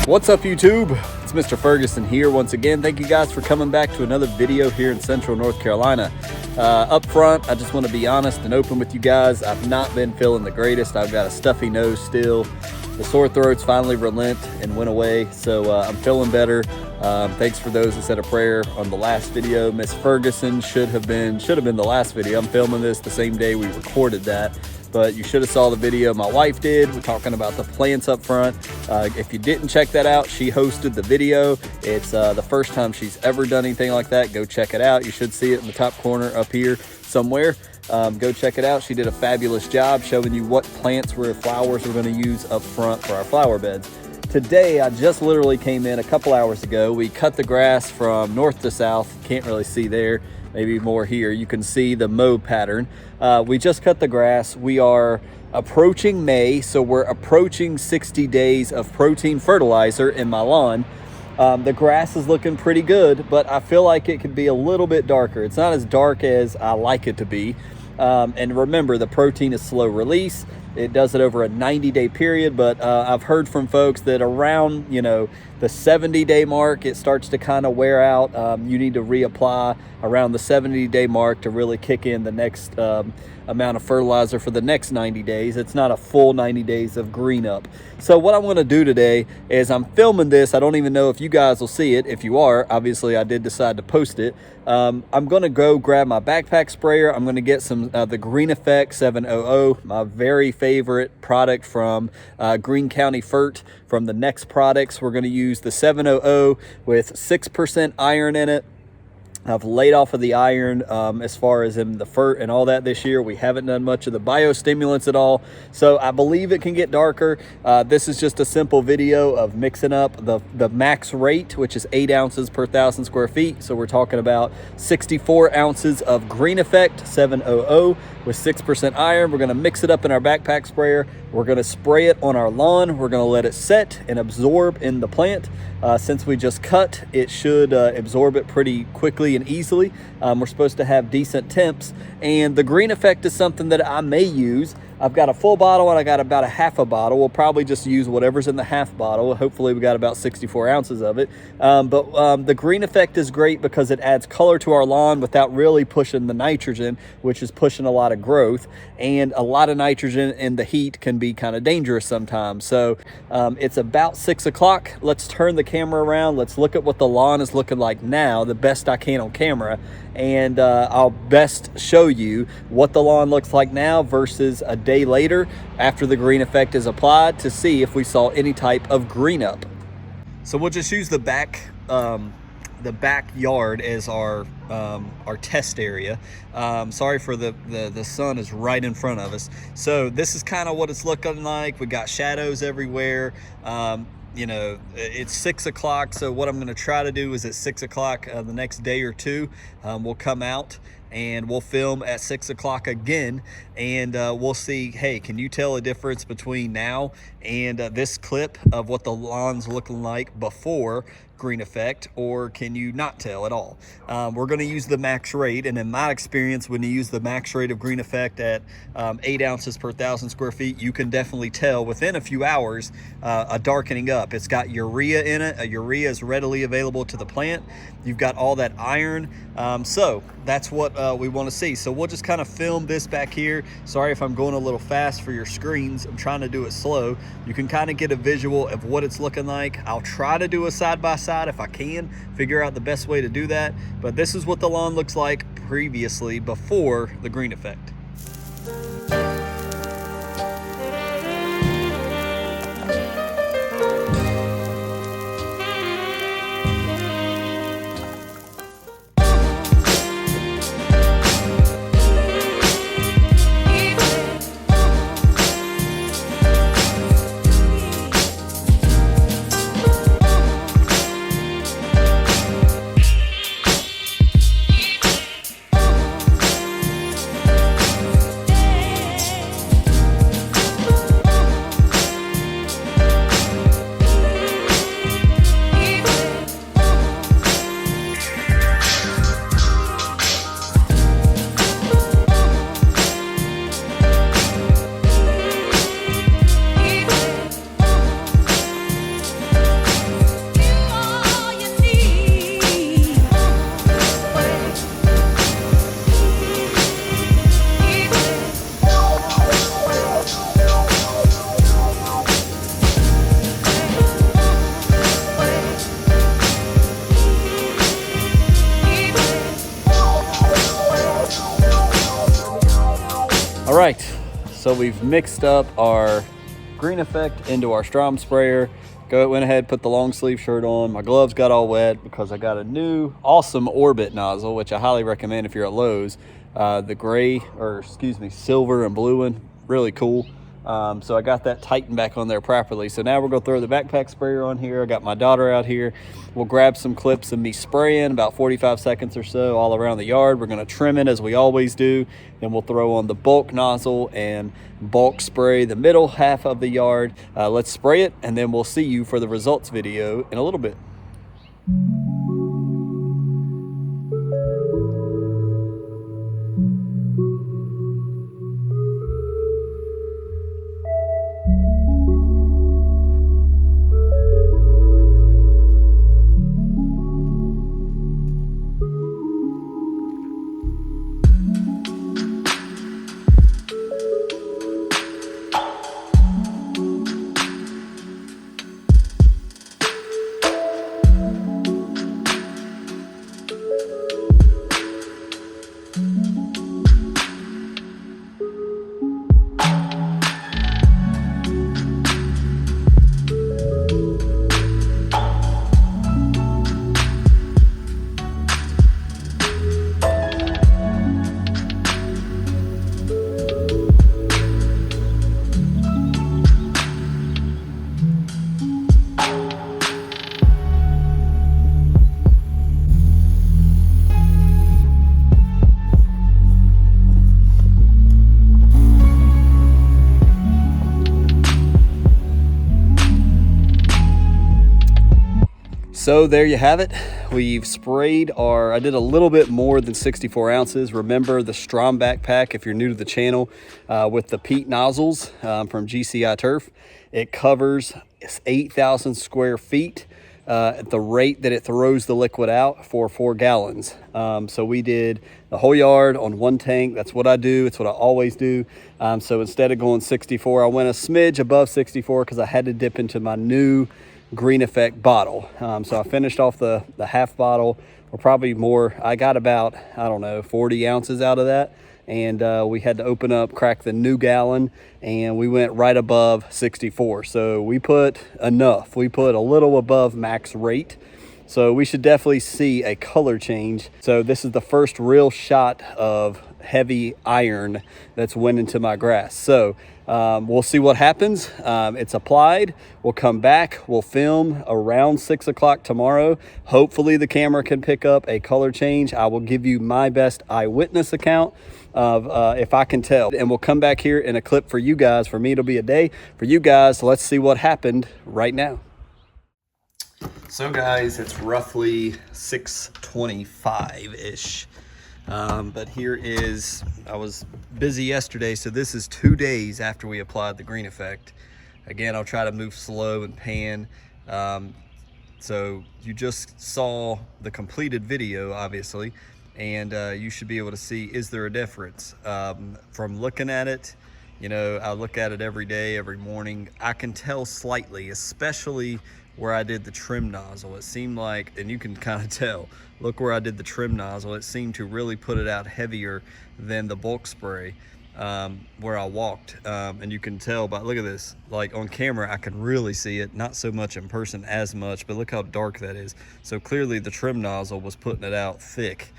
What's up, YouTube? It's Mr. Ferguson here once again. Thank you guys for coming back to another video here in Central North Carolina. Up front, I just want to be honest and open with you guys. I've not been feeling the greatest. I've got a stuffy nose still. The sore throats finally relent and went away, so I'm feeling better. Thanks for those that said a prayer on the last video. Miss Ferguson should have been the last video. I'm filming this the same day we recorded that, but you should have saw the video my wife did. We're talking about the plants up front. If you didn't check that out, she hosted the video. It's the first time she's ever done anything like that. Go check it out. You should see it in the top corner up here somewhere. Go check it out. She did a fabulous job showing you what plants, flowers we're going to use up front for our flower beds. Today, I just literally came in a couple hours ago. We cut the grass from north to south. Can't really see there, maybe more here. You can see the mow pattern. We just cut the grass. We are approaching May, so we're approaching 60 days of protein fertilizer in my lawn. The grass is looking pretty good, but I feel like it could be a little bit darker. It's not as dark as I like it to be. And remember, the protein is slow release. It does it over a 90-day period, but I've heard from folks that around, the 70-day mark, it starts to kind of wear out. You need to reapply around the 70-day mark to really kick in the next amount of fertilizer for the next 90 days. It's not a full 90 days of green up. So what I'm going to do today is I'm filming this. I don't even know if you guys will see it. If you are, obviously I did decide to post it. I'm going to go grab my backpack sprayer. I'm going to get some the Green Effect 700, my very favorite product from Greene County Fert. From the Next Products, we're going to use the 700 with 6% iron in it. I've laid off of the iron as far as in the fert and all that this year. We haven't done much of the biostimulants at all. So I believe it can get darker. This is just a simple video of mixing up the max rate, which is 8 ounces per 1,000 square feet. So we're talking about 64 ounces of Green Effect 700 with 6% iron. We're going to mix it up in our backpack sprayer. We're going to spray it on our lawn. We're going to let it set and absorb in the plant. Since we just cut, it should absorb it pretty quickly and easily. We're supposed to have decent temps, and the Green Effect is something that I may use. I've got a full bottle and I got about a half a bottle. We'll probably just use whatever's in the half bottle. Hopefully we got about 64 ounces of it. But the Green Effect is great because it adds color to our lawn without really pushing the nitrogen, which is pushing a lot of growth. And a lot of nitrogen in the heat can be kind of dangerous sometimes. So it's about 6 o'clock. Let's turn the camera around. Let's look at what the lawn is looking like now, the best I can on camera. And I'll best show you what the lawn looks like now versus a day later after the Green Effect is applied to see if we saw any type of green up. So we'll just use the backyard as our test area. Sorry for the sun is right in front of us. So this is kind of what it's looking like. We got shadows everywhere. It's 6 o'clock, so what I'm going to try to do is at 6 o'clock the next day or two, we'll come out and we'll film at 6 o'clock again, and we'll see, hey, can you tell a difference between now and this clip of what the lawn's looking like before Green Effect, or can you not tell at all? We're going to use the max rate, and in my experience, when you use the max rate of Green Effect at 8 ounces per 1,000 square feet, you can definitely tell within a few hours a darkening up. It's got urea in it. Urea is readily available to the plant. You've got all that iron. So that's what we want to see. So we'll just kind of film this back here. Sorry if I'm going a little fast for your screens. I'm trying to do it slow. You can kind of get a visual of what it's looking like. I'll try to do a side-by-side if I can, figure out the best way to do that. But this is what the lawn looks like previously before the Green Effect. All right, so we've mixed up our Green Effect into our Strom sprayer. Went ahead, put the long sleeve shirt on. My gloves got all wet because I got a new awesome Orbit nozzle, which I highly recommend if you're at Lowe's. The gray, or excuse me, silver and blue one, really cool. So I got that tightened back on there properly. So now we're gonna throw the backpack sprayer on here. I got my daughter out here. We'll grab some clips of me spraying about 45 seconds or so all around the yard. We're gonna trim it as we always do. Then we'll throw on the bulk nozzle and bulk spray the middle half of the yard. Let's spray it, and then we'll see you for the results video in a little bit. So there you have it. We've sprayed I did a little bit more than 64 ounces. Remember the Strom backpack, if you're new to the channel, with the peat nozzles from GCI Turf. It covers 8,000 square feet at the rate that it throws the liquid out for 4 gallons. So we did the whole yard on 1 tank. That's what I do. It's what I always do. So instead of going 64, I went a smidge above 64 because I had to dip into my new Green Effect bottle. So I finished off the half bottle, or probably more. I got about, I don't know, 40 ounces out of that. And we had to open up, crack the new gallon, and we went right above 64. So we put enough. We put a little above max rate. So we should definitely see a color change. So this is the first real shot of heavy iron that's went into my grass. So we'll see what happens. It's applied. We'll come back. We'll film around 6 o'clock tomorrow. Hopefully the camera can pick up a color change. I will give you my best eyewitness account of if I can tell. And we'll come back here in a clip for you guys. For me, it'll be a day. For you guys, let's see what happened right now. So guys, it's roughly 6:25-ish. But here is, I was busy yesterday, so this is 2 days after we applied the Green Effect. Again, I'll try to move slow and pan. So you just saw the completed video, obviously, and you should be able to see, is there a difference? From looking at it, you know, I look at it every day, every morning. I can tell slightly, especially where I did the trim nozzle. It seemed like, and you can kind of tell, look where I did the trim nozzle, it seemed to really put it out heavier than the bulk spray where I walked. And you can tell by, look at this, like on camera I can really see it, not so much in person as much, but look how dark that is. So clearly the trim nozzle was putting it out thick,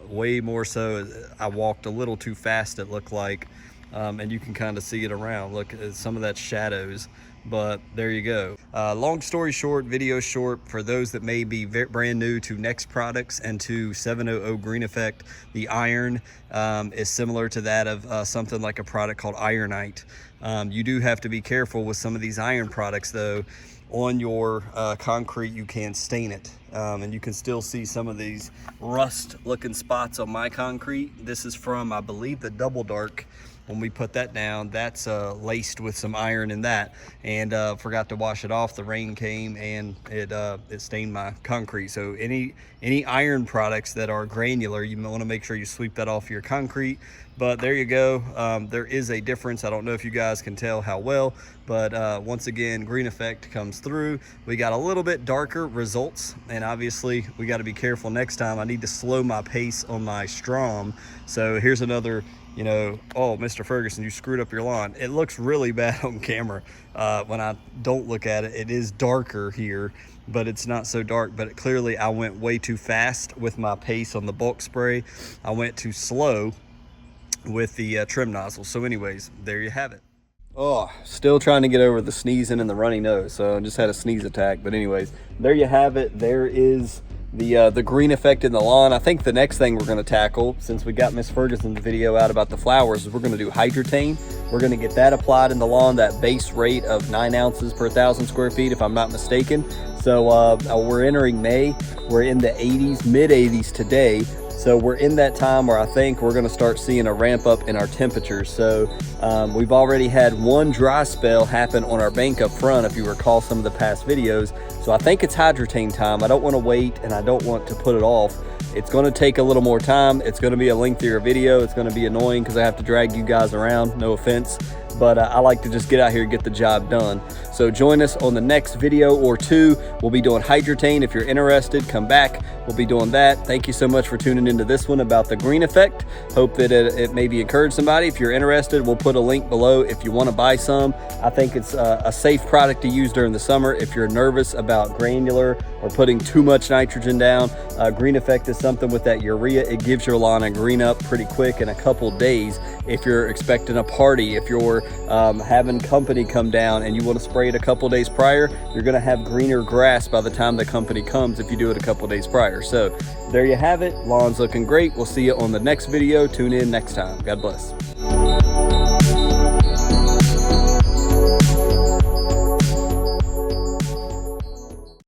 way more so. I walked a little too fast, it looked like, and you can kind of see it around. Look at some of that shadows. But there you go. Long story short, video short, for those that may be brand new to Next products and to 700 Green Effect, the iron is similar to that of something like a product called Ironite. You do have to be careful with some of these iron products though. On your concrete, you can stain it, and you can still see some of these rust looking spots on my concrete. This is from, I believe, the Double Dark. When we put that down, that's laced with some iron in that, and forgot to wash it off. The rain came and it stained my concrete. So any iron products that are granular, you want to make sure you sweep that off your concrete. But there you go. There is a difference. I don't know if you guys can tell how well, But once again, green effect comes through. We got a little bit darker results, and obviously we got to be careful next time. I need to slow my pace on my Strom. So here's another, you know, oh, Mr. Ferguson, you screwed up your lawn. It looks really bad on camera. When I don't look at it, it is darker here, but it's not so dark. But clearly I went way too fast with my pace on the bulk spray. I went too slow with the trim nozzle. So anyways, there you have it. Oh, still trying to get over the sneezing and the runny nose. So I just had a sneeze attack. But anyways, there you have it. There is the green effect in the lawn. I think the next thing we're going to tackle, since we got Miss Ferguson's video out about the flowers, is we're going to do hydrotane. We're going to get that applied in the lawn, that base rate of 9 ounces per 1,000 square feet, if I'm not mistaken. So we're entering May. We're in the 80s, mid 80s today. So we're in that time where I think we're going to start seeing a ramp up in our temperatures. So we've already had one dry spell happen on our bank up front, if you recall some of the past videos. So I think it's hydrotane time. I don't want to wait, and I don't want to put it off. It's going to take a little more time. It's going to be a lengthier video. It's going to be annoying because I have to drag you guys around, no offense. But I like to just get out here and get the job done. So join us on the next video or two. We'll be doing hydrotane. If you're interested, come back. We'll be doing that. Thank you so much for tuning into this one about the green effect. Hope that it maybe encourage somebody. If you're interested, we'll put a link below if you want to buy some. I think it's a safe product to use during the summer. If you're nervous about granular or putting too much nitrogen down, green effect is something with that urea. It gives your lawn a green up pretty quick in a couple days. If you're expecting a party, if you're having company come down and you want to spray it a couple days prior, you're going to have greener grass by the time the company comes if you do it a couple days prior. So there you have it. Lawn's looking great. We'll see you on the next video. Tune in next time. God bless.